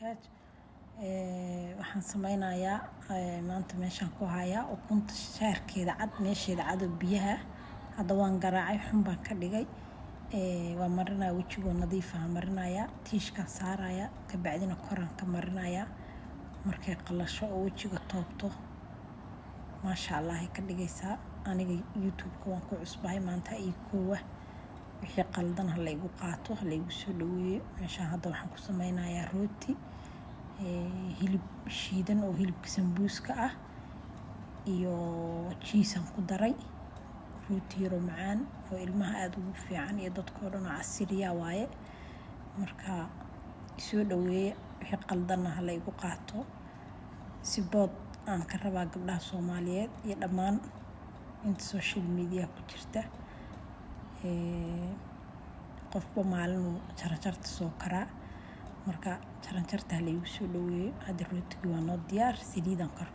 barakaatu. Waxaan sameynayaa maanta meeshaan ku hayaa ukunta shaarkeeda cad meesheeda cad oo biyaha hadda waan garaacay xun baan ka dhigay. Waa marinayaa wajigo nadiif ah marinayaa tiishka saaraya ka bacdina koraan ka marinayaa markay qalasho oo wajiga toobto maasha Allah ka dhigaysaa. Aniga YouTube-ka waan ku cusbahay maanta ii koowa wixii qaldan la igu qaato la igu soo dhaweeyo. Meeshaan hadda waxaan ku sameynayaa rooti hilib shiidan oo hilibka sambuuska ah iyo cheese aan ku daray rooti yaro macaan oo ilmaha aad ugu fiican iyo dadka dhan oo casriya waaye. Marka soo dhaweeyo wixii qaldan la igu qaato si bood aan ka rabaa gabdhaha Soomaaliyeed iyo dhammaan inta social media ku jirta. Qofba maalin jarjarta soo karaa marka jarjarta la igu soo dhaweeyo hadda rootiga waa noo diyaar saliidan kor